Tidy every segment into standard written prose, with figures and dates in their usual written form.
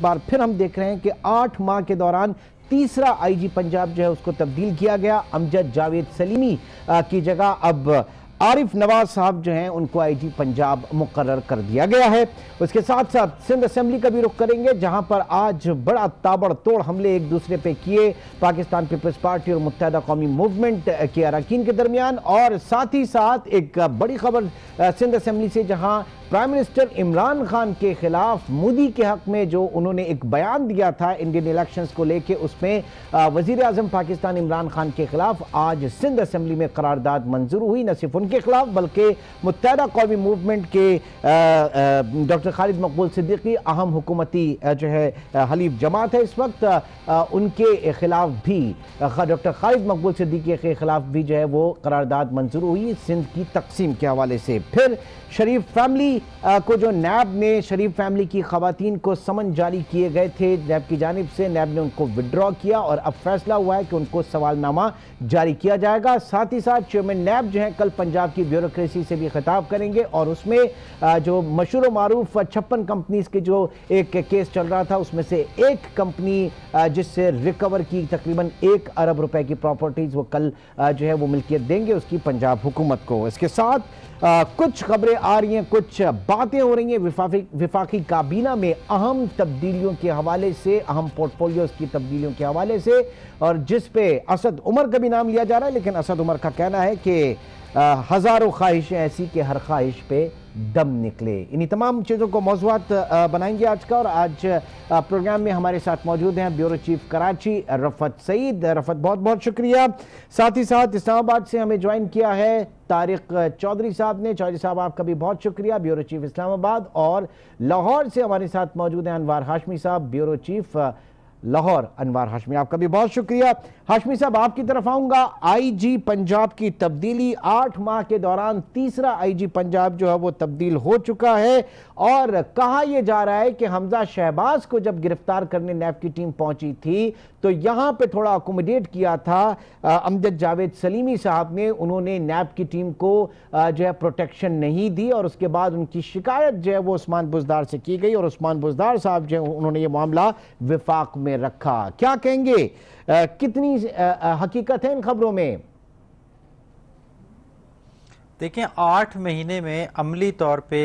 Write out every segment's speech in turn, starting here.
बार फिर हम देख रहे हैं कि 8 माह के दौरान तीसरा आईजी पंजाब जो है उसको तब्दील किया गया। अमजद जावेद सलीमी की जगह अब आरिफ नवाज साहब जो हैं उनको आईजी पंजाब मुकर्रर कर दिया गया है। उसके साथ साथ सिंध असेंबली का भी रुख करेंगे, जहां पर आज बड़ा ताबड़तोड़ हमले एक दूसरे पे किए पाकिस्तान पीपल्स पार्टी और मुत्तहदा कौमी मूवमेंट के अरकान के दरमियान। और साथ ही साथ एक बड़ी खबर सिंध असेंबली से, जहां प्राइम मिनिस्टर इमरान खान के खिलाफ मोदी के हक में जो उन्होंने एक बयान दिया था इंडियन इलेक्शंस को लेके, उसमें वजीर आजम पाकिस्तान इमरान खान के खिलाफ आज सिंध असेंबली में करारदाद मंजूर हुई। न सिर्फ उनके खिलाफ बल्कि मुत्तहदा कौमी मूवमेंट के डॉक्टर खालिद मकबूल सिद्दीकी, अहम हुकूमती जो है हलीफ जमात है इस वक्त, उनके खिलाफ भी डॉक्टर खालिद मकबूल सिद्दीकी के खिलाफ भी जो है वो करारदाद मंजूर हुई सिंध की तकसीम के हवाले से। फिर शरीफ फैमिली को जो नैब ने, शरीफ फैमिली की खवातीन को समन जारी किए गए थे नैब की जानिब से, नैब ने उनको विड्रॉ किया और अब फैसला हुआ है कि उनको सवालनामा जारी किया जाएगा। साथ ही साथ चेयरमैन नैब जो है कल पंजाब की ब्यूरोक्रेसी से भी खिताब करेंगे और उसमें जो मशहूर मारूफ 56 कंपनीज के जो एक केस चल रहा था, उसमें से एक कंपनी जिससे रिकवर की तकरीबन 1 अरब रुपए की प्रॉपर्टीज वो कल जो है वो मिल्कियत देंगे उसकी पंजाब हुकूमत को। इसके साथ कुछ खबरें आ रही हैं, कुछ बातें हो रही हैं विफाकी काबीना में अहम तब्दीलियों के हवाले से, अहम पोर्टफोलियोज की तब्दीलियों के हवाले से, और जिस पे असद उमर का भी नाम लिया जा रहा है। लेकिन असद उमर का कहना है कि हजारों ख्वाहिशें ऐसी कि हर ख्वाहिश पे दम निकले। इन्हीं तमाम चीज़ों को मौज़ूआत बनाएंगे आज का। और आज प्रोग्राम में हमारे साथ मौजूद हैं ब्यूरो चीफ कराची रफ़त सईद। रफ़त, बहुत बहुत शुक्रिया। साथ ही साथ इस्लामाबाद से हमें ज्वाइन किया है तारिक चौधरी साहब ने। चौधरी साहब, आपका भी बहुत शुक्रिया, ब्यूरो चीफ इस्लामाबाद। और लाहौर से हमारे साथ मौजूद हैं अनवार हाशमी साहब, ब्यूरो चीफ लाहौर। अनवार हाशमी, आपका भी बहुत शुक्रिया। हाशमी साहब, आपकी तरफ आऊंगा। आईजी पंजाब की तब्दीली, 8 माह के दौरान तीसरा आईजी पंजाब जो है वो तब्दील हो चुका है। और कहा यह जा रहा है कि हमजा शहबाज को जब गिरफ्तार करने नैब की टीम पहुंची थी तो यहां पे थोड़ा अकोमोडेट किया था अमजद जावेद सलीमी साहब ने। उन्होंने नैब की टीम को जो है प्रोटेक्शन नहीं दी और उसके बाद उनकी शिकायत जो है वो उस्मान बुज़दार से की गई और उस्मान बुज़दार साहब जो उन्होंने ये मामला विफाक में रखा। क्या कहेंगे, कितनी हकीकत है इन खबरों में? देखिए, 8 महीने में अमली तौर पे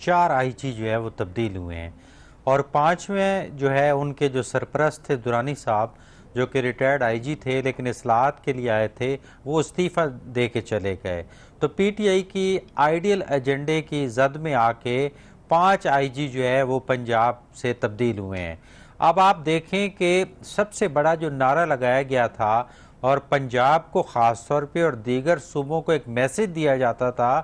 4 आईजी जो है वो तब्दील हुए हैं और 5वें जो है उनके जो सरपरस्त थे दुरानी साहब, जो कि रिटायर्ड आईजी थे लेकिन इस्लाहात के लिए आए थे, वो इस्तीफ़ा दे के चले गए। तो पीटीआई की आइडियल एजेंडे की जद में आके 5 आईजी जो है वो पंजाब से तब्दील हुए हैं। अब आप देखें कि सबसे बड़ा जो नारा लगाया गया था और पंजाब को ख़ास तौर पे और दीगर सूबों को एक मैसेज दिया जाता था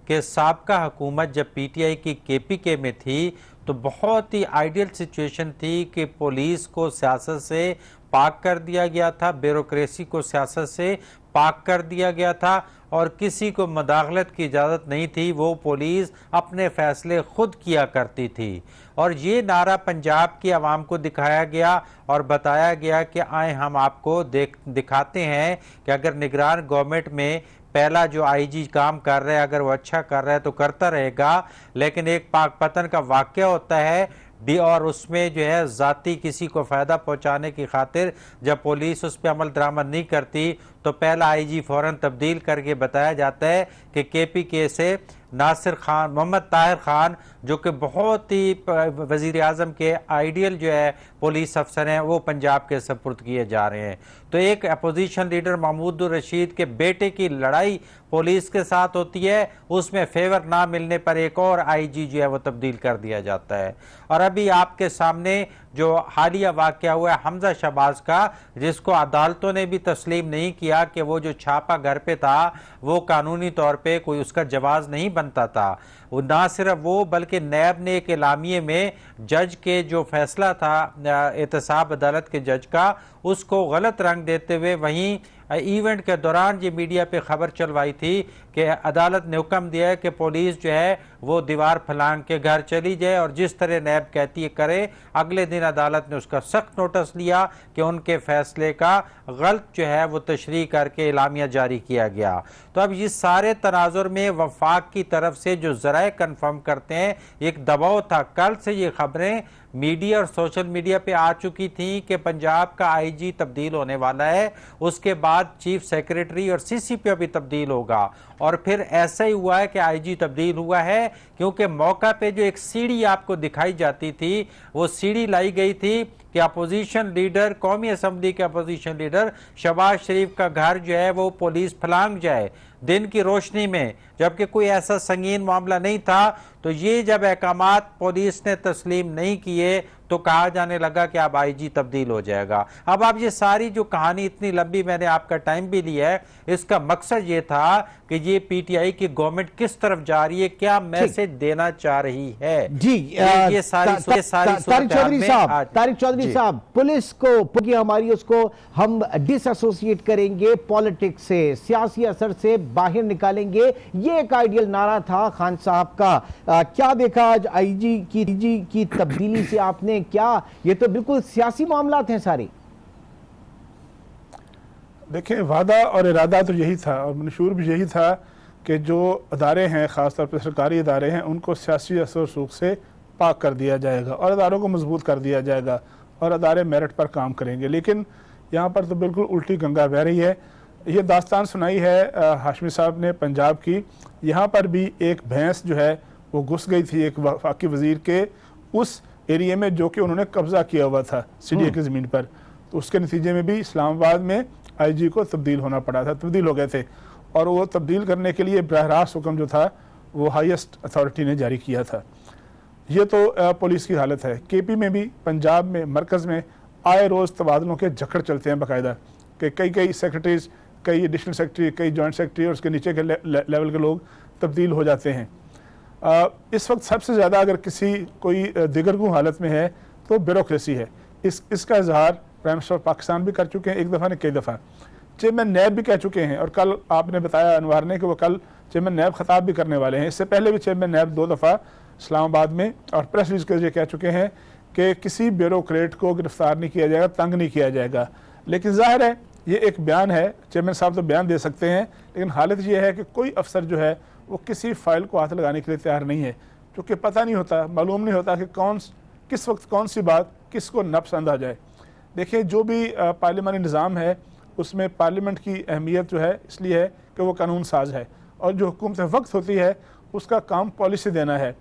कि साबका हुकूमत जब पीटीआई की केपीके में थी तो बहुत ही आइडियल सिचुएशन थी कि पुलिस को सियासत से पाक कर दिया गया था, ब्यूरोक्रेसी को सियासत से पाक कर दिया गया था और किसी को मदाखलत की इजाज़त नहीं थी। वो पुलिस अपने फ़ैसले खुद किया करती थी और ये नारा पंजाब की आवाम को दिखाया गया और बताया गया कि आए हम आपको दिखाते हैं कि अगर निगरान गवर्नमेंट में पहला जो आईजी काम कर रहा है, अगर वो अच्छा कर रहा है तो करता रहेगा, लेकिन एक पाक पतन का वाक़या होता है और उसमें जो है ज़ाती किसी को फ़ायदा पहुंचाने की खातिर जब पुलिस उस पर अमल दरामद नहीं करती तो पहला आईजी फ़ौरन तब्दील करके बताया जाता है कि केपीके से नासिर खान, मोहम्मद ताहिर खान, जो कि बहुत ही वज़ीर आज़म के आइडियल जो है पुलिस अफसर हैं, वो पंजाब के सपुर्द किए जा रहे हैं। तो एक अपोजिशन लीडर महमूद रशीद के बेटे की लड़ाई पुलिस के साथ होती है, उसमें फेवर ना मिलने पर एक और आईजी जो है वो तब्दील कर दिया जाता है। और अभी आपके सामने जो हालिया वाक़या हुआ है हमजा शहबाज का, जिसको अदालतों ने भी तस्लीम नहीं किया कि वो जो छापा घर पे था वो कानूनी तौर पे कोई उसका जवाज़ नहीं बनता था। वो ना सिर्फ वो बल्कि नैब ने एक एलामिये में जज के जो फैसला था एहतसाब अदालत के जज का, उसको गलत रंग देते हुए वहीं इवेंट के दौरान ये मीडिया पे खबर चलवाई थी कि अदालत ने हुक्म दिया है कि पुलिस जो है वो दीवार फलांग के घर चली जाए और जिस तरह नैब कहती है करे। अगले दिन अदालत ने उसका सख्त नोटिस लिया कि उनके फैसले का गलत जो है वो तशरीह करके इलामिया जारी किया गया। तो अब इस सारे तनाजुर में वफाक की तरफ से जो ज़राए कन्फर्म करते हैं, एक दबाव था। कल से ये खबरें मीडिया और सोशल मीडिया पे आ चुकी थी कि पंजाब का आईजी तब्दील होने वाला है, उसके बाद चीफ सेक्रेटरी और सीसीपीओ भी तब्दील होगा। और फिर ऐसा ही हुआ है कि आईजी तब्दील हुआ है, क्योंकि मौका पे जो एक सीढ़ी आपको दिखाई जाती थी, वो सीढ़ी लाई गई थी कि अपोजिशन लीडर, कौमी असम्बली के अपोजिशन लीडर शहबाज शरीफ का घर जो है वो पुलिस फलांग जाए दिन की रोशनी में, जबकि कोई ऐसा संगीन मामला नहीं था। तो ये जब अहकामात पुलिस ने तस्लीम नहीं किए तो कहा जाने लगा कि अब आईजी तब्दील हो जाएगा। अब आप ये सारी जो कहानी इतनी लंबी, मैंने आपका टाइम भी लिया है, इसका मकसद ये था कि ये पीटीआई की गवर्नमेंट किस तरफ जा रही है, क्या मैसेज देना चाह रही है। जी ये सारी तारिक चौधरी साहब, पुलिस को हमारी उसको हम डिसएसोसिएट करेंगे पॉलिटिक्स से, सियासी असर से बाहर निकालेंगे, ये एक आइडियल नारा था खान साहब का। क्या देखा आज आईजी की तब्दीली से आपने? क्या ये तो बिल्कुल सियासी मामलात हैं सारे। देखिए, वादा और इरादा तो यही था और मंशूर भी यही था कि जो अदारे हैं, ख़ासतौर पर सरकारी अदारे हैं, उनको सियासी असर सूख से पाक कर दिया जाएगा और अदारों को मजबूत कर दिया जाएगा और अदारे मेरिट पर काम करेंगे। लेकिन यहाँ पर तो बिल्कुल उल्टी गंगा बह रही है। ये दास्तान सुनाई है हाशमी साहब ने पंजाब की। यहाँ पर भी एक भैंस जो है वो घुस गई थी एक वफाकी वज़ीर के उस एरिया में जो कि उन्होंने कब्जा किया हुआ था सीडीए की ज़मीन पर। तो उसके नतीजे में भी इस्लामाबाद में आईजी को तब्दील होना पड़ा था, तब्दील हो गए थे। और वो तब्दील करने के लिए बरह रास्त हुक्म जो था वो हाईएस्ट अथॉरिटी ने जारी किया था। ये तो पुलिस की हालत है। केपी में भी, पंजाब में, मरकज़ में आए रोज़ तबादलों के झकड़ चलते हैं बाकायदा, कि कई सेक्रेटरीज, कई एडिशनल सेक्रेटरी, कई जॉइंट सेक्रेटरी और उसके नीचे के लेवल के लोग तब्दील हो जाते हैं। इस वक्त सबसे ज़्यादा अगर कोई दिगरगू हालत में है तो ब्यूरोक्रेसी है। इसका इजहार प्राइम मिनिस्टर पाकिस्तान भी कर चुके हैं, एक दफ़ा ने कई दफ़ा। चेयरमैन नैब भी कह चुके हैं और कल आपने बताया अनवार ने कि वो कल चेयरमैन नैब खिताब भी करने वाले हैं। इससे पहले भी चेयरमैन नैब 2 दफ़ा इस्लामाबाद में और प्रेस रिलीज के जरिए कह चुके हैं कि किसी ब्यूरोक्रेट को गिरफ्तार नहीं किया जाएगा, तंग नहीं किया जाएगा। लेकिन जाहिर है ये एक बयान है, चेयरमैन साहब तो बयान दे सकते हैं, लेकिन हालत ये है कि कोई अफसर जो है वो किसी फाइल को हाथ लगाने के लिए तैयार नहीं है, क्योंकि पता नहीं होता, मालूम नहीं होता कि किस वक्त कौन सी बात किसको नापसंद आ जाए। देखिए, जो भी पार्लियामानी निज़ाम है उसमें पार्लियामेंट की अहमियत जो है इसलिए है कि वो कानून साज है और जो हुकूमत वक्त होती है उसका काम पॉलिसी देना है,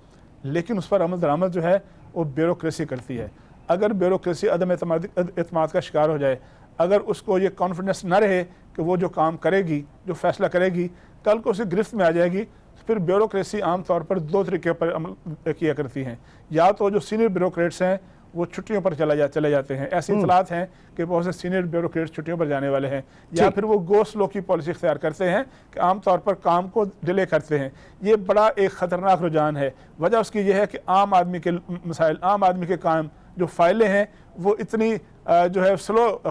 लेकिन उस पर अमल दरामद जो है वो ब्यूरोक्रेसी करती है। अगर ब्यूरोक्रेसी अदम एतमाद का शिकार हो जाए, अगर उसको ये कॉन्फिडेंस ना रहे कि वो जो काम करेगी, जो फैसला करेगी, कल को उसे गिरफ्त में आ जाएगी, फिर ब्यूरोक्रेसी आम तौर पर 2 तरीके पर अमल किया करती हैं। या तो जो सीनियर ब्यूरोक्रेट्स हैं वो छुट्टियों पर चले जाते हैं, ऐसी इतलात हैं कि बहुत से सीनियर ब्यूरोक्रेट्स छुट्टियों पर जाने वाले हैं, या फिर वो गो स्लो की पॉलिसी इख्तियार करते हैं कि आमतौर पर काम को डिले करते हैं। ये बड़ा एक ख़तरनाक रुझान है। वजह उसकी यह है कि आम आदमी के मसाइल, आम आदमी के काम, जो फाइलें हैं वो इतनी जो है स्लो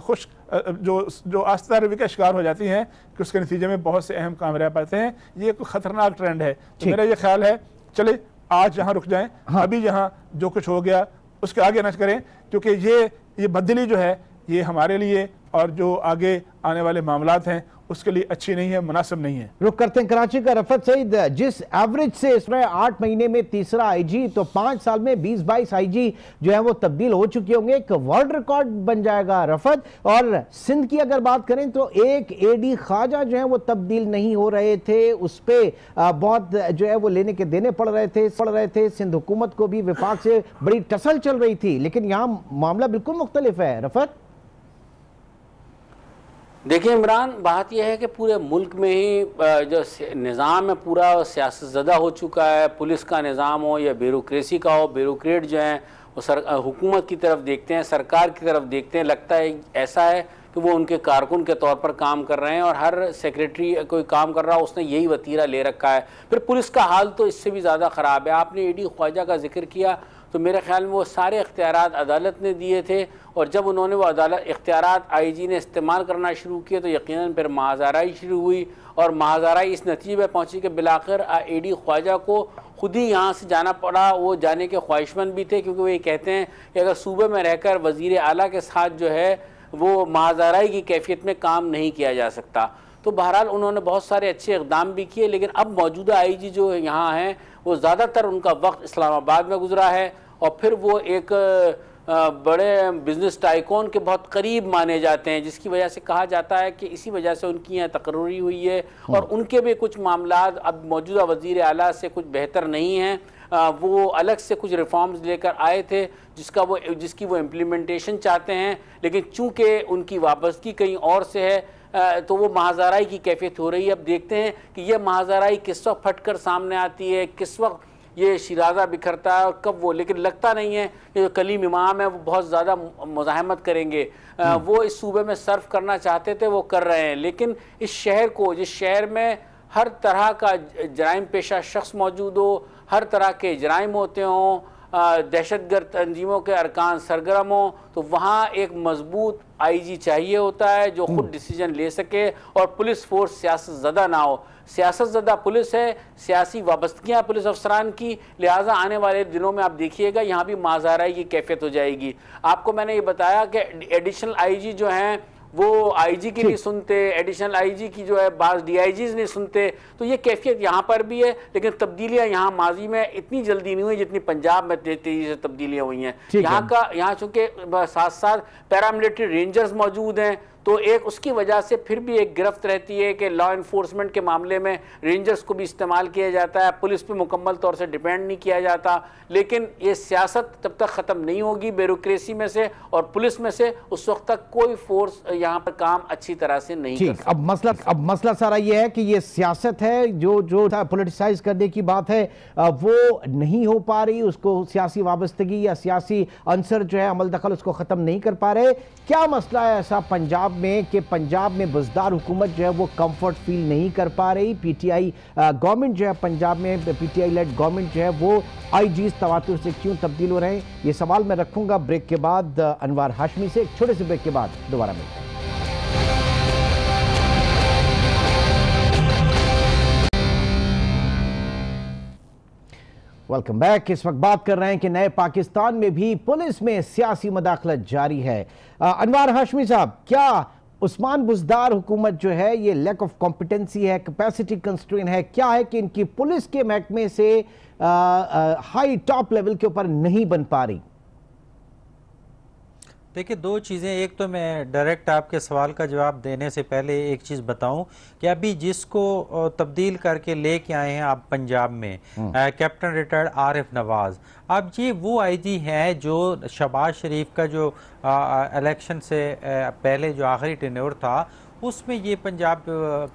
जो आस्था रवि का शिकार हो जाती हैं कि उसके नतीजे में बहुत से अहम काम रह पाते हैं। ये एक ख़तरनाक ट्रेंड है। तो मेरा ये ख्याल है चले आज यहाँ रुक जाएं, अभी यहाँ जो कुछ हो गया उसके आगे न करें, क्योंकि ये बदली जो है ये हमारे लिए और जो आगे आने वाले मामलात हैं उसके लिए अच्छी नहीं है, मुनासिब नहीं है। रुक करते हैं कराची का। रफत सईद, जिस एवरेज से इस 8 महीने में तीसरा आईजी, तो 5 साल में 20-22 आईजी जो है वो तब्दील हो चुके होंगे, एक वर्ल्ड रिकॉर्ड बन जाएगा रफत। और सिंध की अगर बात करें तो एक एडी ख्वाजा जो है वो तब्दील नहीं हो रहे थे, उस पर बहुत जो है वो लेने के देने पड़ रहे थे। सिंध हुकूमत को भी विफाक से बड़ी टसल चल रही थी, लेकिन यहाँ मामला बिल्कुल मुख्तलिफ है। रफत, देखिए इमरान, बात यह है कि पूरे मुल्क में ही जो निज़ाम है पूरा सियासतज़दा हो चुका है। पुलिस का निज़ाम हो या ब्यूरोक्रेसी का हो, ब्यूरोक्रेट जो हैं वो हुकूमत की तरफ देखते हैं, सरकार की तरफ देखते हैं, लगता है ऐसा है कि वो उनके कारकुन के तौर पर काम कर रहे हैं और हर सेक्रेटरी कोई काम कर रहा है उसने यही वतीरा ले रखा है। फिर पुलिस का हाल तो इससे भी ज़्यादा ख़राब है। आपने एडी ख्वाजा का जिक्र किया तो मेरे ख्याल में वो सारे इख्तियारात अदालत ने दिए थे, और जब उन्होंने वो अदालत इख्तियारात आईजी ने इस्तेमाल करना शुरू किए तो यकीनन फिर महाज़ाराई शुरू हुई, और महाज़ाराई इस नतीजे पर पहुँची कि बिलाखिर एडी ख्वाजा को खुद ही यहाँ से जाना पड़ा। वो जाने के ख्वाहिशमंद भी थे, क्योंकि वो ये कहते हैं कि अगर सूबे में रहकर वज़ीर आला के साथ जो है वो महाज़ाराई की कैफियत में काम नहीं किया जा सकता। तो बहरहाल उन्होंने बहुत सारे अच्छे इक़दाम भी किए, लेकिन अब मौजूदा आईजी जो यहाँ हैं वो ज़्यादातर उनका वक्त इस्लामाबाद में गुजरा है, और फिर वो एक बड़े बिजनेस टाइकॉन के बहुत करीब माने जाते हैं, जिसकी वजह से कहा जाता है कि इसी वजह से उनकी यहाँ तकर्री हुई है, और उनके भी कुछ मामला अब मौजूदा वज़ीर आला से कुछ बेहतर नहीं हैं। वो अलग से कुछ रिफॉर्म्स लेकर आए थे जिसकी वो इम्प्लीमेंटेशन चाहते हैं, लेकिन चूंकि उनकी वाबस्तगी कहीं और से है तो वो महाज़ाराई की कैफियत हो रही है। अब देखते हैं कि ये महाज़ाराई किस वक्त फट कर सामने आती है, किस वक्त ये शिराजा बिखरता है और कब वो, लेकिन लगता नहीं है कि जो कलीम इमाम है वो बहुत ज़्यादा मुज़ाहमत करेंगे। वो इस सूबे में सर्व करना चाहते थे, वो कर रहे हैं, लेकिन इस शहर को, जिस शहर में हर तरह का जराइम पेशा शख्स मौजूद हो, हर तरह के जराइम होते हों, दहशतगर्द तंजीमों के अरकान सरगर्म हों, तो वहाँ एक मजबूत आईजी चाहिए होता है जो खुद डिसीजन ले सके, और पुलिस फोर्स सियासत ज़दा ना हो। सियासत ज़दा पुलिस है, सियासी वाबस्तगियाँ पुलिस अफसरान की, लिहाजा आने वाले दिनों में आप देखिएगा यहाँ भी महाज़ाराई की कैफियत हो जाएगी। आपको मैंने ये बताया कि एडिशनल आईजी जो हैं वो आईजी की नहीं सुनते, एडिशनल आईजी की जो है बाज़ डीआईजीज नहीं सुनते, तो ये कैफियत यहाँ पर भी है। लेकिन तब्दीलियाँ यहाँ माजी में इतनी जल्दी नहीं हुई जितनी पंजाब में तेजी से तब्दीलियाँ हुई हैं। यहाँ चूँकि साथ साथ पैरामिलिट्री रेंजर्स मौजूद हैं, तो एक उसकी वजह से फिर भी एक गिरफ्त रहती है कि लॉ इन्फोर्समेंट के मामले में रेंजर्स को भी इस्तेमाल किया जाता है, पुलिस पे मुकम्मल तौर से डिपेंड नहीं किया जाता। लेकिन ये सियासत तब तक ख़त्म नहीं होगी ब्यूरोक्रेसी में से और पुलिस में से, उस वक्त तक कोई फोर्स यहाँ पर काम अच्छी तरह से नहीं कर सकता। अब मसला सारा ये है कि ये सियासत है जो पॉलिटिसाइज करने की बात है वो नहीं हो पा रही, उसको सियासी वाबस्तगी या सियासी अंसर जो है अमल दखल उसको ख़त्म नहीं कर पा रहे। क्या मसला है ऐसा पंजाब में कि पंजाब में बुज़दार हुकूमत जो है वो कंफर्ट फील नहीं कर पा रही? पीटीआई गवर्नमेंट जो है, पंजाब में पीटीआई लेड गवर्नमेंट जो है वो आईजीज तवातुर से क्यों तब्दील हो रहे हैं? ये सवाल मैं रखूंगा ब्रेक के बाद अनवार हाशमी से। एक छोटे से ब्रेक के बाद दोबारा मिलते हैं। Welcome back. इस वक्त बात कर रहे हैं कि नए पाकिस्तान में भी पुलिस में सियासी मदाखलत जारी है। अनवार हाशमी साहब, क्या उस्मान बुज़दार हुकूमत जो है ये लैक ऑफ कॉम्पिटेंसी है, कैपेसिटी कंस्ट्रेन है, क्या है कि इनकी पुलिस के महकमे से हाई टॉप लेवल के ऊपर नहीं बन पा रही? देखिए, दो चीज़ें। एक तो मैं डायरेक्ट आपके सवाल का जवाब देने से पहले एक चीज़ बताऊं कि अभी जिसको तब्दील करके लेके आए हैं आप पंजाब में, कैप्टन रिटायर्ड आरिफ नवाज़, अब ये वो आईजी हैं जो शहबाज शरीफ का जो इलेक्शन से पहले जो आखिरी टेन्योर था उसमें ये पंजाब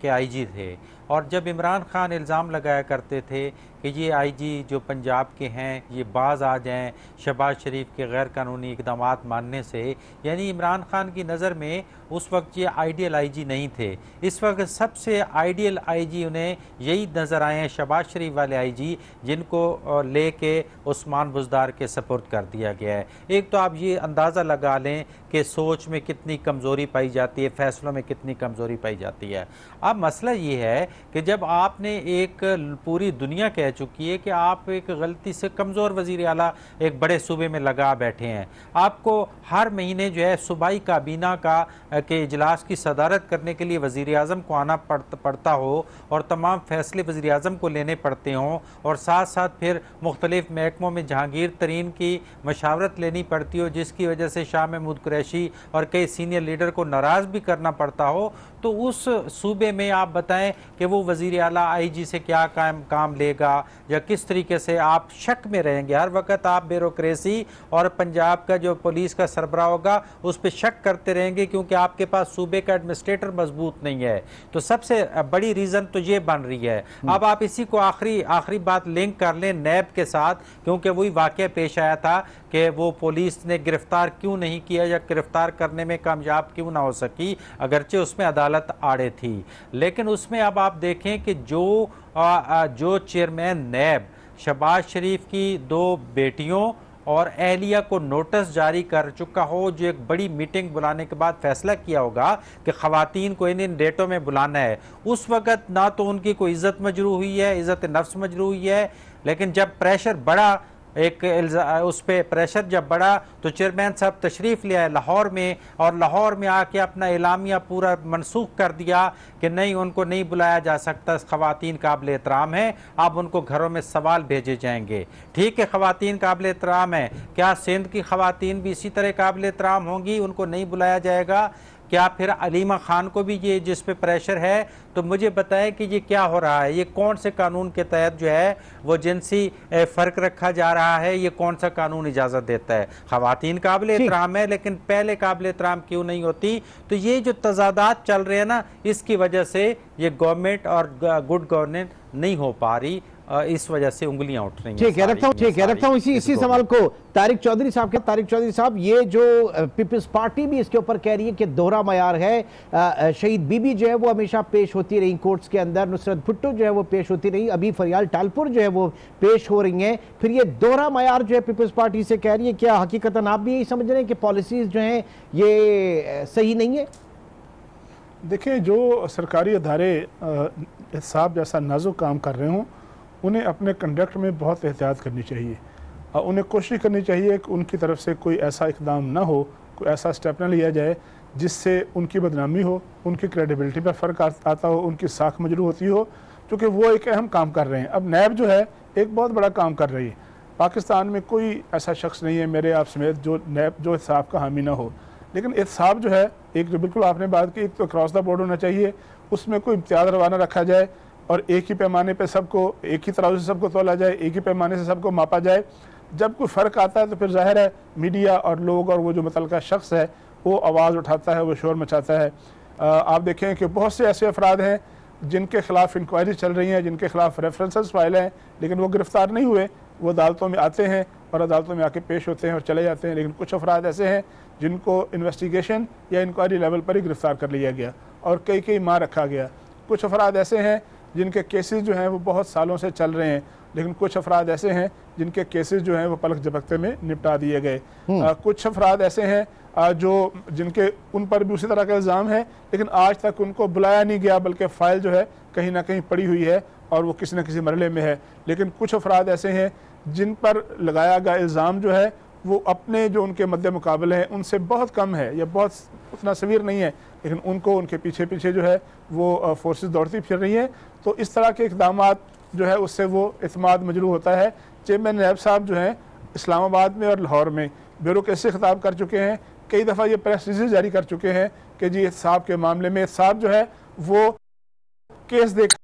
के आईजी थे। और जब इमरान खान इल्ज़ाम लगाया करते थे कि ये आईजी जो पंजाब के हैं ये बाज आ जाएं शहबाज शरीफ के गैर कानूनी इक़दामात मानने से, यानी इमरान खान की नज़र में उस वक्त ये आइडियल आईजी नहीं थे। इस वक्त सबसे आइडियल आईजी उन्हें यही नज़र आए हैं, शहबाज शरीफ वाले आईजी, जिनको लेके उस्मान बुज़दार के सपुर्द कर दिया गया है। एक तो आप ये अंदाज़ा लगा लें कि सोच में कितनी कमज़ोरी पाई जाती है, फ़ैसलों में कितनी कमज़ोरी पाई जाती है। अब मसला ये है कि जब आपने एक पूरी दुनिया कह चुकी है कि आप एक गलती से कमज़ोर वज़ीर आला एक बड़े सूबे में लगा बैठे हैं, आपको हर महीने जो है सूबाई काबीना का के इजलास की सदारत करने के लिए वज़ीर आज़म को आना पड़ता हो और तमाम फ़ैसले वज़ीर आज़म को लेने पड़ते हों, और साथ साथ फिर मुख्तलिफ़ महकमों में जहांगीर तरीन की मशावरत लेनी पड़ती हो, जिसकी वजह से शाह महमूद कुरैशी और कई सीनियर लीडर को नाराज़ भी करना पड़ता हो, तो उस सूबे में आप बताएं कि वो वज़ीर आला आईजी से क्या काम लेगा या किस तरीके से आप शक में रहेंगे। हर वक्त आप ब्यूरोक्रेसी और पंजाब का जो पुलिस का सरबराह होगा उस पर शक करते रहेंगे, क्योंकि आपके पास सूबे का एडमिनिस्ट्रेटर मजबूत नहीं है। तो सबसे बड़ी रीज़न तो ये बन रही है। अब आप इसी को आखिरी बात लिंक कर लें नैब के साथ, क्योंकि वही वाक़या पेश आया था कि वो पुलिस ने गिरफ्तार क्यों नहीं किया या गिरफ्तार करने में कामयाब क्यों ना हो सकी, अगरचे उसमें अदालत आड़े थी। लेकिन उसमें अब आप देखें कि जो चेयरमैन नैब शहबाज शरीफ की 2 बेटियों और अहलिया को नोटिस जारी कर चुका हो, जो एक बड़ी मीटिंग बुलाने के बाद फैसला किया होगा कि ख़वातीन को इन डेटों में बुलाना है, उस वक़्त ना तो उनकी कोई इज़्ज़त मजरू हुई है, इज़्ज़त नफ्स मजरू हुई है, लेकिन जब प्रेशर बढ़ा, उस पर प्रेशर जब बढ़ा तो चेयरमैन साहब तशरीफ़ ले आए लाहौर में, और लाहौर में आके अपना एलामिया पूरा मनसूख कर दिया कि नहीं, उनको नहीं बुलाया जा सकता, ख़वातीन काबिल एहतराम है, अब उनको घरों में सवाल भेजे जाएंगे। ठीक है, ख़वातीन काबिल एहतराम है, क्या सिंध की ख़वातीन भी इसी तरह काबिल एहतराम होंगी, उनको नहीं बुलाया जाएगा? क्या फिर अलीमा खान को भी ये जिस पे प्रेशर है? तो मुझे बताएं कि ये क्या हो रहा है, ये कौन से कानून के तहत जो है वो जिनसी फ़र्क रखा जा रहा है, ये कौन सा कानून इजाज़त देता है? ख़वातीन काबिल एहतराम है, लेकिन पहले काबिल एहतराम क्यों नहीं होती? तो ये जो तज़ादात चल रहे हैं ना, इसकी वजह से ये गवर्नमेंट और गुड गवर्नेंस नहीं हो पा रही, इस वजह से उंगलियां उठ रही हैं। ठीक है, रखता हूं इसी सवाल को तारिक चौधरी साहब के। तारिक चौधरी साहब, ये जो पीपल्स पार्टी भी इसके ऊपर कह रही है कि दोहरा मयार है, शहीद बीबी जो है वो हमेशा पेश होती रही कोर्ट्स के अंदर, नुसरत भुट्टो जो है वो पेश होती रही, अभी फरियाल टालपुर जो है वो पेश हो रही हैं, फिर ये दोहरा मयार जो है पीपल्स पार्टी से कह रही है, क्या हकीकतन आप भी यही समझ रहे हैं कि पॉलिसीज जो हैं ये सही नहीं है? देखिए, जो सरकारी अदारे साहब जैसा नाजुक काम कर रहे हों, उन्हें अपने कंडक्ट में बहुत एहतियात करनी चाहिए, और उन्हें कोशिश करनी चाहिए कि उनकी तरफ से कोई ऐसा इकदाम ना हो, कोई ऐसा स्टेप ना लिया जाए जिससे उनकी बदनामी हो, उनकी क्रेडिबिलिटी पर फ़र्क आता हो, उनकी साख मजरू होती हो, क्योंकि वो एक अहम काम कर रहे हैं। अब नैब जो है एक बहुत बड़ा काम कर रही है। पाकिस्तान में कोई ऐसा शख्स नहीं है मेरे आप समेत जो नैब जो एहतसाब का हामी ना हो, लेकिन एहतसाब जो है, एक जो बिल्कुल आपने बात की, एक तो क्रॉस द बोर्ड होना चाहिए, उसमें कोई इम्तियाज़ रवाना रखा जाए और एक ही पैमाने पे सबको, एक ही तराजू से सबको तोला जाए, एक ही पैमाने से सबको मापा जाए। जब कोई फ़र्क आता है तो फिर जाहिर है मीडिया और लोग और वो जो मुतल्लिका शख्स है वो आवाज़ उठाता है, वो शोर मचाता है। आप देखें कि बहुत से ऐसे अफराद हैं जिनके खिलाफ इंक्वायरी चल रही हैं, जिनके खिलाफ रेफरेंसेस फाइल हैं, लेकिन वो गिरफ़्तार नहीं हुए, वो अदालतों में आते हैं और अदालतों में आके पेश होते हैं और चले जाते हैं। लेकिन कुछ अफराद ऐसे हैं जिनको इन्वेस्टिगेशन या इंक्वायरी लेवल पर ही गिरफ़्तार कर लिया गया और कई माह रखा गया। कुछ अफराद ऐसे हैं जिनके केसेस जो हैं वो बहुत सालों से चल रहे हैं, लेकिन कुछ अफराद ऐसे हैं जिनके केसेस जो हैं वो पलक झपकते में निपटा दिए गए। कुछ अफराद ऐसे हैं जो जिनके उन पर भी उसी तरह का इल्ज़ाम है, लेकिन आज तक उनको बुलाया नहीं गया, बल्कि फ़ाइल जो है कहीं ना कहीं पड़ी हुई है और वो किसी न किसी मरहले में है। लेकिन कुछ अफराद ऐसे हैं जिन पर लगाया गया इल्ज़ाम जो है वो अपने जो उनके मद्दे मुकाबले हैं उनसे बहुत कम है या बहुत उतना सवीर नहीं है, लेकिन उनको उनके पीछे पीछे जो है वो फोर्सेस दौड़ती फिर रही हैं। तो इस तरह के इक़दामात जो है उससे वो इत्माद मजरू होता है। चेयरमैन नैब साहब जो हैं इस्लामाबाद में और लाहौर में ब्यूरोक्रेसी खिताब कर चुके हैं, कई दफ़ा ये प्रेस रिलीज जारी कर चुके हैं कि जी एहतसाब के मामले में साहब जो है वो केस देख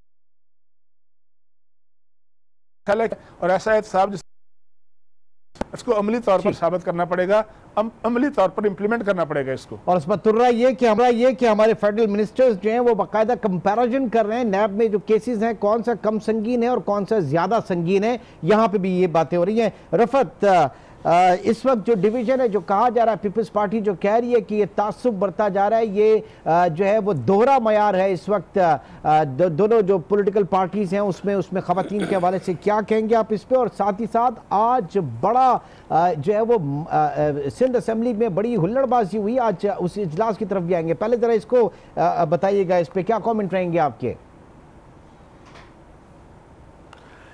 और ऐसा एहतसाब इसको अमली तौर पर साबित करना पड़ेगा, अमली तौर पर इम्प्लीमेंट करना पड़ेगा इसको। और इस पर तुर्रा ये कि हमारे फेडरल मिनिस्टर्स जो हैं वो बाकायदा कंपैरिजन कर रहे हैं नैब में जो केसेस हैं कौन सा कम संगीन है और कौन सा ज्यादा संगीन है, यहाँ पे भी ये बातें हो रही हैं। रफत, इस वक्त जो डिवीजन है, जो कहा जा रहा है, पीपल्स पार्टी जो कह रही है कि ये तासुब बढ़ता जा रहा है, ये जो है वो दोहरा मयार है इस वक्त दोनों जो पॉलिटिकल पार्टीज हैं उसमें खवातीन के हवाले से क्या कहेंगे आप इस पे? और साथ ही साथ आज बड़ा जो है वो सिंध असेंबली में बड़ी हुल्लड़बाजी हुई, आज उस इजलास की तरफ भी आएंगे। पहले जरा इसको बताइएगा, इस पे क्या कॉमेंट रहेंगे आपके?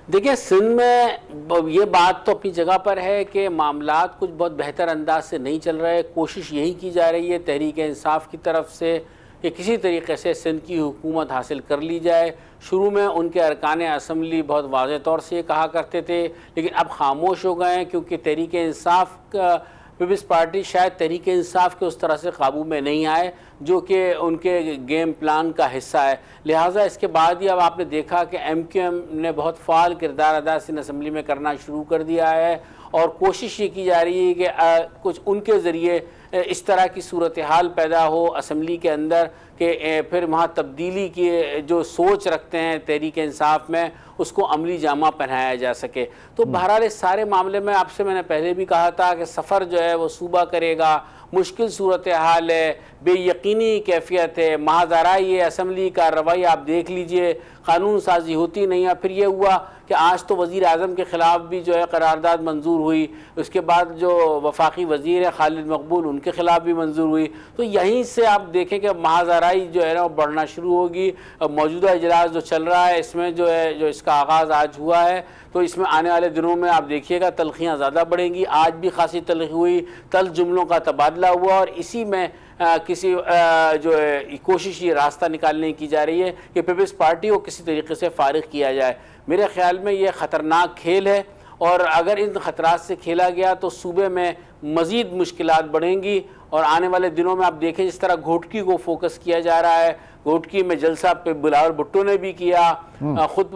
देखिए, सिंध में ये बात तो अपनी जगह पर है कि मामलात कुछ बहुत बेहतर अंदाज से नहीं चल रहे। कोशिश यही की जा रही है तहरीक इंसाफ की तरफ से कि किसी तरीके से सिंध की हुकूमत हासिल कर ली जाए। शुरू में उनके अरकान असम्बली बहुत वाज़ेह तौर से ये कहा करते थे, लेकिन अब खामोश हो गए हैं क्योंकि तहरीक इंसाफ का पीपल्स पार्टी शायद तहरीक इंसाफ के उस तरह से काबू में नहीं आए जो कि उनके गेम प्लान का हिस्सा है। लिहाजा इसके बाद ही अब आपने देखा कि MQM ने बहुत फ़ाल किरदार अदा सिंध असम्बली में करना शुरू कर दिया है और कोशिश ये की जा रही है कि कुछ उनके ज़रिए इस तरह की सूरत हाल पैदा हो असम्बली के अंदर कि फिर वहाँ तब्दीली की जो सोच रखते हैं तहरीक इंसाफ में उसको अमली जामा पहनाया जा सके। तो बहरहाल इस सारे मामले में आपसे मैंने पहले भी कहा था कि सफ़र जो है वो सूबा करेगा, मुश्किल सूरत हाल है, बेयकीनी कैफियत है। महाज़ारा ये असम्बली का रवैया आप देख लीजिए, कानून साजी होती नहीं है। फिर ये हुआ कि आज तो वज़ीर आज़म के ख़िलाफ़ भी जो है करारदाद मंजूर हुई, उसके बाद जो वफाकी वज़ीर है खालिद मकबूल उनके खिलाफ भी मंजूर हुई। तो यहीं से आप देखें कि महाजराई जो है ना वो बढ़ना शुरू होगी। मौजूदा इजलास जो चल रहा है इसमें जो है, जो इसका आगाज़ आज हुआ है, तो इसमें आने वाले दिनों में आप देखिएगा तलखियाँ ज़्यादा बढ़ेंगी। आज भी खासी तलखी हुई, तल जुमलों का तबादला हुआ और इसी में किसी जो है कोशिश ये रास्ता निकालने की जा रही है कि पीपल्स पार्टी को किसी तरीके से फारिग किया जाए। मेरे ख्याल में ये ख़तरनाक खेल है और अगर इन ख़तरात से खेला गया तो सूबे में मज़ीद मुश्किलात बढ़ेंगी। और आने वाले दिनों में आप देखें जिस तरह घोटकी को फोकस किया जा रहा है, घोटकी में जलसा पे बिलावल भुट्टो ने भी किया, खुद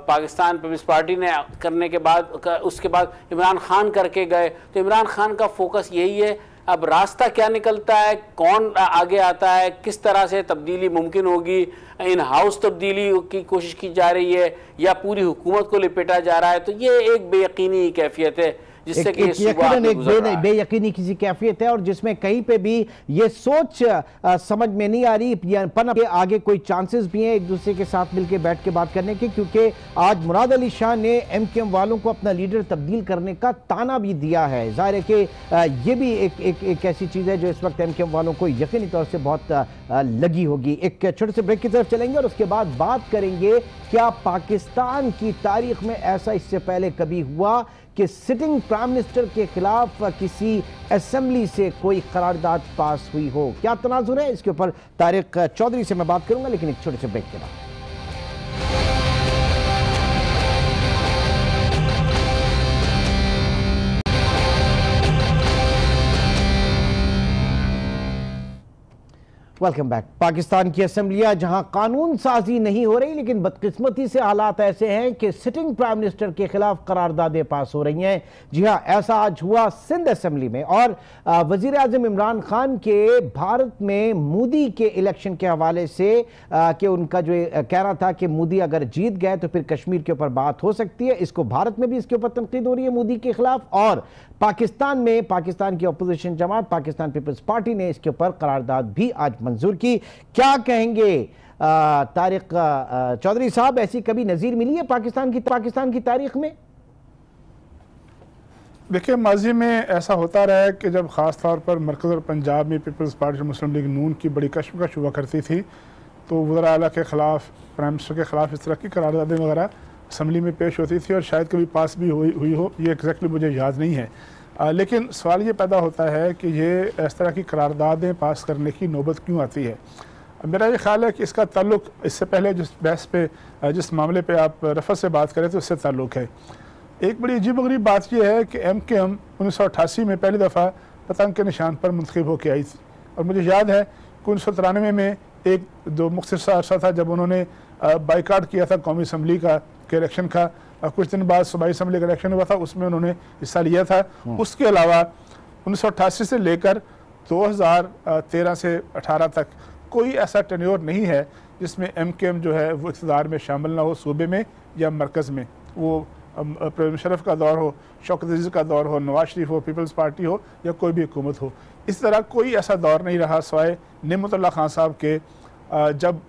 पाकिस्तान पीपल्स पार्टी ने करने के बाद उसके बाद इमरान खान करके गए। तो इमरान खान का फोकस यही है, अब रास्ता क्या निकलता है, कौन आगे आता है, किस तरह से तब्दीली मुमकिन होगी, इन हाउस तब्दीली की कोशिश की जा रही है या पूरी हुकूमत को लिपेटा जा रहा है। तो ये एक बेयकीनी कैफियत है जिससे कि एक बेयकीनी किसी कैफियत है और जिसमें कहीं पे भी ये सोच समझ में नहीं आ रही के आगे कोई चांसेस भी हैं एक दूसरे के साथ मिलकर बैठ के बात करने के, क्योंकि आज मुराद अली शाह ने एमकेएम वालों को अपना लीडर तब्दील करने का ताना भी दिया है। जाहिर है कि ये भी एक ऐसी चीज है जो इस वक्त एमकेएम वालों को यकीनी तौर से बहुत लगी होगी। एक छोटे से ब्रेक की तरफ चलेंगे और उसके बाद बात करेंगे क्या पाकिस्तान की तारीख में ऐसा इससे पहले कभी हुआ कि सिटिंग प्राइम मिनिस्टर के खिलाफ किसी असेंबली से कोई करारदाद पास हुई हो। क्या तनाजुर है, इसके ऊपर तारिक चौधरी से मैं बात करूंगा, लेकिन एक छोटे से ब्रेक के बाद। Welcome back. पाकिस्तान की असेंबलियां जहां कानून साजी नहीं हो रही, लेकिन बदकिस्मती से हालात ऐसे हैं कि सिटिंग प्राइम मिनिस्टर के खिलाफ करारदादें पास हो रही हैं। जी हां, ऐसा आज हुआ सिंध असेंबली में और वजीर आजम इमरान खान के भारत में मोदी के इलेक्शन के हवाले से कि उनका जो कहना था कि मोदी अगर जीत गए तो फिर कश्मीर के ऊपर बात हो सकती है। इसको भारत में भी इसके ऊपर तनकीद हो रही है मोदी के खिलाफ, और पाकिस्तान में पाकिस्तान की अपोजिशन जमात पाकिस्तान पीपल्स पार्टी ने इसके ऊपर करारदाद भी आज मंजूर की। क्या कहेंगे तारिक चौधरी साहब, ऐसी कभी नजीर मिली है पाकिस्तान की तारीख में? देखिए, माजी में ऐसा होता रहा है कि जब ख़ास तौर पर मरकज़ और पंजाब में पीपल्स पार्टी मुस्लिम लीग नून की बड़ी कशमकश हुआ करती थी, तो वज़ीर आला के ख़िलाफ़, प्राइम मिनिस्टर के ख़िलाफ़ इस तरह की करारदादें वगैरह असम्बली में पेश होती थी और शायद कभी पास भी हुई हो, ये एग्जैक्टली मुझे याद नहीं है। लेकिन सवाल ये पैदा होता है कि ये इस तरह की करारदादें पास करने की नौबत क्यों आती है। मेरा ये ख्याल है कि इसका ताल्लुक इससे पहले जिस बहस पे, जिस मामले पे आप रफ़त से बात करें तो उससे ताल्लुक है। एक बड़ी अजीब-ओ-गरीब बात यह है कि एमकेएम 1988 में पहली दफ़ा पतंग के निशान पर मुंतखब होकर आई थी और मुझे याद है कि 1993 में एक जो मुख्तसर अरसा था जब उन्होंने बाइकाट किया था कौमी असम्बली का के इलेक्शन का, कुछ दिन बाद सूबाई असम्बली का इलेक्शन हुआ था, उसमें उन्होंने हिस्सा लिया था। उसके अलावा 1988 से लेकर 2013 से 18 तक कोई ऐसा टेन्योर नहीं है जिसमें एमकेएम जो है वो इक़्तिदार में शामिल ना हो, सूबे में या मरकज़ में। वो परवेज़ मुशर्रफ का दौर हो, शौकत अज़ीज़ का दौर हो, नवाज शरीफ हो, पीपल्स पार्टी हो या कोई भी हुकूमत हो, इस तरह कोई ऐसा दौर नहीं रहा सिवाय नेमतुल्लाह खान साहब के, जब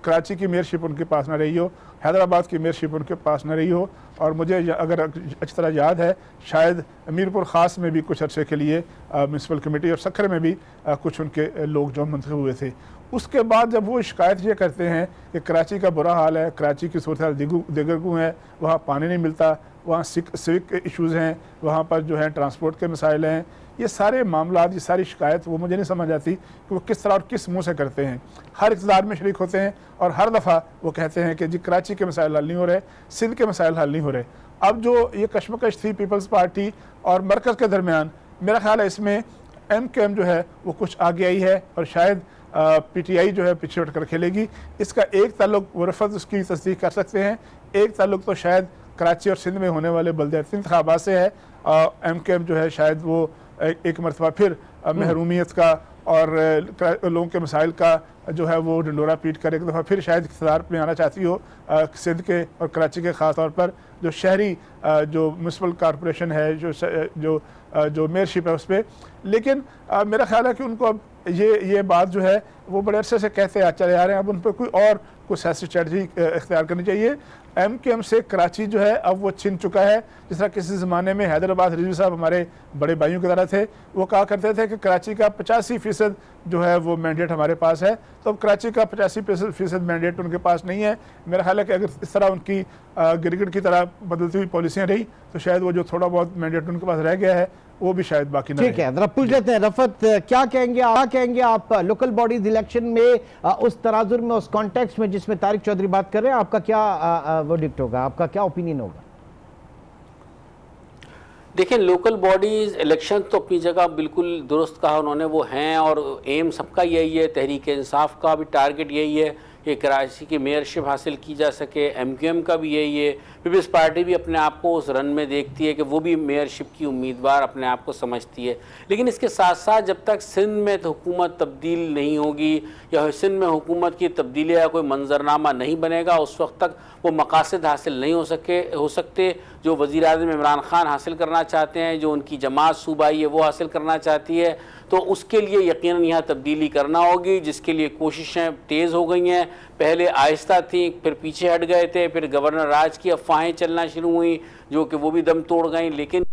कराची की मेयरशिप उनके पास न रही हो, हैदराबाद की मेयरशिप उनके पास न रही हो, और मुझे अगर अच्छी तरह याद है शायद मीरपुर ख़ास में भी कुछ अरसे के लिए म्यूनसिपल कमेटी और सखर में भी कुछ उनके लोग जो मंतखब हुए थे। उसके बाद जब वो शिकायत ये करते हैं कि कराची का बुरा हाल है, कराची की सूरत हाल दिगरगू है, वहाँ पानी नहीं मिलता, वहाँ सिविक इशूज़ हैं, वहाँ पर जो है ट्रांसपोर्ट के मसाइल हैं, ये सारे मामला, ये सारी शिकायत वो मुझे नहीं समझ आती कि वो किस तरह और किस मुंह से करते हैं। हर इक़्तिदार में शरीक होते हैं और हर दफ़ा वो कहते हैं कि जी कराची के मसाइल हल नहीं हो रहे, सिंध के मसाइल हल नहीं हो रहे। अब जो ये कशमकश थी पीपल्स पार्टी और मरकज़ के दरमियान, मेरा ख्याल है इसमें एमकेएम जो है वो कुछ आगे आई है और शायद पीटीआई जो है पीछे हटकर खेलेगी। इसका एक ताल्लुक वो रफ़त उसकी तस्दीक कर सकते हैं, एक ताल्लुक तो शायद कराची और सिंध में होने वाले बल्दियाती इंतखाबात से है। एमकेएम जो है शायद वो एक मरतबा फिर महरूमियत का और लोगों के मसाइल का जो है वो डंडोरा पीट कर एक दफ़ा फिर शायद इक़्तिदार में आना चाहती हो, सिंध के और कराची के ख़ास तौर पर जो शहरी जो म्यूनसिपल कॉरपोरेशन है, जो मेयरशिप है उस पर। लेकिन मेरा ख्याल है कि उनको अब ये बात जो है वो बड़े अरसे से कहते चले आ रहे हैं, अब उन पर आपको सियासी स्ट्रेटजी इख्तियार करनी चाहिए। MQM से कराची जो है अब वो छिन चुका है। जिस तरह किसी ज़माने में हैदराबाद रिजवी साहब हमारे बड़े भाइयों की तरह थे, वो कहा करते थे कि कराची का 85% जो है वो मैंडेट हमारे पास है, तो अब कराची का 85% मैंडेट उनके पास नहीं है। मेरा ख्याल है कि अगर इस तरह उनकी गिरगिट की तरह बदलती हुई पॉलिसियाँ रही तो शायद वो जो थोड़ा बहुत मैंडेट उनके पास रह गया है वो भी शायद बाकी ना। ठीक है, जरा पूछ लेते हैं रफत, क्या कहेंगे आप लोकल बॉडीज इलेक्शन में उस तराजुर में, उस कॉन्टेक्स्ट में जिसमें तारिक चौधरी बात कर रहे हैं, आपका क्या वर्डिक्ट होगा, आपका क्या ओपिनियन होगा? देखिए, लोकल बॉडीज इलेक्शन तो अपनी जगह बिल्कुल दुरुस्त कहा उन्होंने, वो हैं और एम सबका यही है, तहरीक इंसाफ का भी टारगेट यही है कि कराची की मेयरशिप हासिल की जा सके। MQM का भी यही है, पीपल्स पार्टी भी अपने आप को उस रन में देखती है कि वो भी मेयरशिप की उम्मीदवार अपने आप को समझती है। लेकिन इसके साथ साथ जब तक सिंध में तो हुकूमत तब्दील नहीं होगी या सिंध में हुकूमत की तब्दीली या कोई मंजरनामा नहीं बनेगा, उस वक्त तक वो मकासद हासिल नहीं हो सकते जो वज़ीर आज़म इमरान खान हासिल करना चाहते हैं, जो उनकी जमात सूबाई है वो हासिल करना चाहती है। तो उसके लिए यकीनन यहाँ तब्दीली करना होगी, जिसके लिए कोशिशें तेज़ हो गई हैं। पहले आहिस्ता थी, फिर पीछे हट गए थे, फिर गवर्नर राज की अफवाहें चलना शुरू हुई जो कि वो भी दम तोड़ गई। लेकिन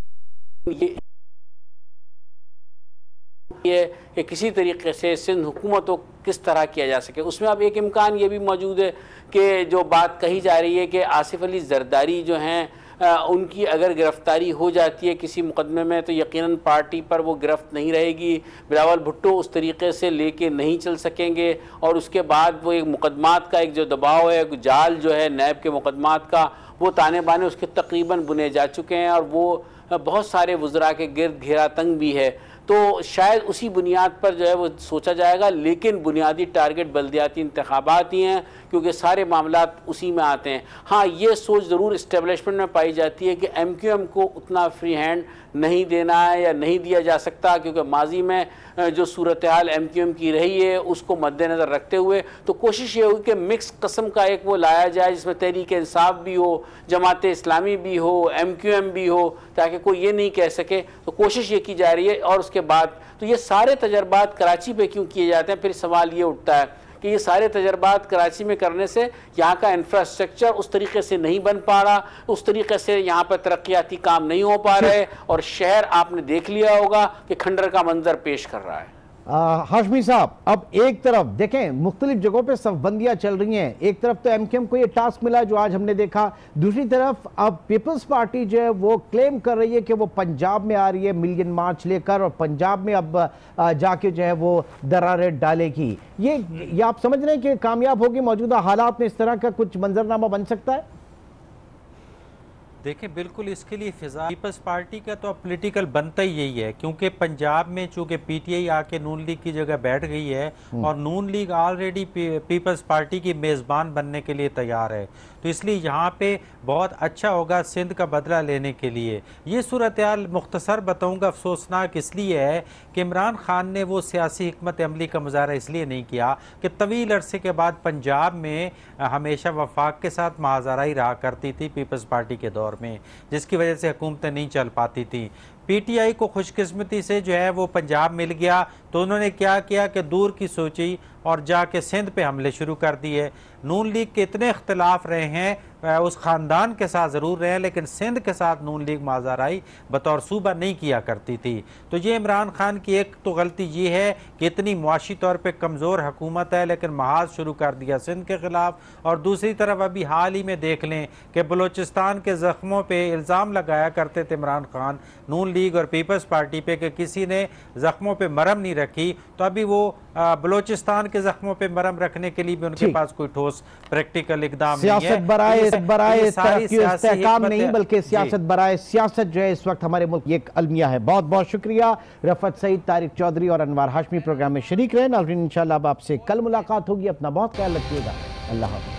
ये कि किसी तरीके से सिंध हुकूमत को किस तरह किया जा सके, उसमें अब एक इम्कान ये भी मौजूद है कि जो बात कही जा रही है कि आसिफ अली जरदारी जो हैं उनकी अगर गिरफ्तारी हो जाती है किसी मुकदमे में तो यकीनन पार्टी पर वो गिरफ्त नहीं रहेगी। बिलावल भुट्टो उस तरीके से लेके नहीं चल सकेंगे और उसके बाद वो एक मुकदमात का एक जो दबाव है, एक जाल जो है नैब के मुकदमात का, वो ताने बाने उसके तकरीबन बुने जा चुके हैं और वो बहुत सारे वज़रा के गिर्द घेरा तंग भी है। तो शायद उसी बुनियाद पर जो है वो सोचा जाएगा। लेकिन बुनियादी टारगेट बल्दियाती इंतखाबात ही हैं क्योंकि सारे मामलात उसी में आते हैं। हाँ, ये सोच ज़रूर इस्टेब्लिशमेंट में पाई जाती है कि MQM को उतना फ्री हैंड नहीं देना है या नहीं दिया जा सकता, क्योंकि माजी में जो सूरत हाल MQM की रही है उसको मद्देनज़र रखते हुए तो कोशिश ये होगी कि मिक्स कस्म का एक वो लाया जाए जिसमें तहरीक इंसाफ भी हो, जमात इस्लामी भी हो, MQM भी हो, ताकि कोई ये नहीं कह सके। तो कोशिश ये की जा रही है। और उसके बाद तो ये सारे तजर्बात कराची पे क्यों किए जाते हैं, फिर सवाल ये उठता है कि ये सारे तजर्बात कराची में करने से यहाँ का इंफ्रास्ट्रक्चर उस तरीके से नहीं बन पा रहा, उस तरीके से यहाँ पर तरक्याती काम नहीं हो पा रहे और शहर आपने देख लिया होगा कि खंडर का मंजर पेश कर रहा है। हाशमी साहब, अब एक तरफ देखें मुख्तलिफ जगहों पे सफबंदियां चल रही हैं, एक तरफ तो MQM को ये टास्क मिला जो आज हमने देखा, दूसरी तरफ अब पीपल्स पार्टी जो है वो क्लेम कर रही है कि वो पंजाब में आ रही है मिलियन मार्च लेकर और पंजाब में अब जाके जो है वो दरारें डालेगी। ये आप समझ रहे हैं कि कामयाब होगी मौजूदा हालात में, इस तरह का कुछ मंजरनामा बन सकता है? देखिए, बिल्कुल इसके लिए फिजा पीपल्स पार्टी का तो अब पॉलिटिकल बनता ही यही है, क्योंकि पंजाब में चूंकि PTI आके नून लीग की जगह बैठ गई है और नून लीग ऑलरेडी पीपल्स पार्टी की मेज़बान बनने के लिए तैयार है, तो इसलिए यहाँ पे बहुत अच्छा होगा सिंध का बदला लेने के लिए। ये सूरत हाल मुख्तसर बताऊँगा अफसोसनाक इसलिए है कि इमरान खान ने वो सियासी हिकमत अमली का मुजाहरा इसलिए नहीं किया कि तवील अरसे के बाद पंजाब में हमेशा वफाक के साथ महाजराई रहा करती थी पीपल्स पार्टी के दौर में, जिसकी वजह से हुकूमतें नहीं चल पाती थी। PTI को खुशकिस्मती से जो है वो पंजाब मिल गया तो उन्होंने क्या किया कि दूर की सोची और जाके सिंध पे हमले शुरू कर दिए। नून लीग के इतने इख्तलाफ रहे हैं, उस ख़ानदान के साथ ज़रूर रहे हैं, लेकिन सिंध के साथ नून लीग माज़ाराई बतौर सूबा नहीं किया करती थी। तो ये इमरान खान की एक तो गलती ये है कि इतनी मुआशी तौर पे कमज़ोर हुकूमत है लेकिन महाज शुरू कर दिया सिंध के ख़िलाफ़, और दूसरी तरफ अभी हाल ही में देख लें कि बलूचिस्तान के ज़ख्मों पर इल्ज़ाम लगाया करते थे इमरान खान नून लीग और पीपल्स पार्टी पे कि किसी ने ज़ख्मों पर मरहम नहीं रखी, तो अभी वो बलूचिस्तान के ज़ख्मों पर मरहम रखने के लिए भी उनके पास कोई ठोस प्रैक्टिकल इकदाम नहीं है। काम नहीं बल्कि सियासत बराए सियासत जो है इस वक्त हमारे मुल्क ये एक अलमिया है। बहुत बहुत शुक्रिया रफत सईद, तारिक चौधरी और अनवार हाशमी प्रोग्राम में शरीक रहे। नाज़रीन, इंशाल्लाह अब आपसे कल मुलाकात होगी। अपना बहुत ख्याल रखिएगा। अल्लाह हाफ़िज़।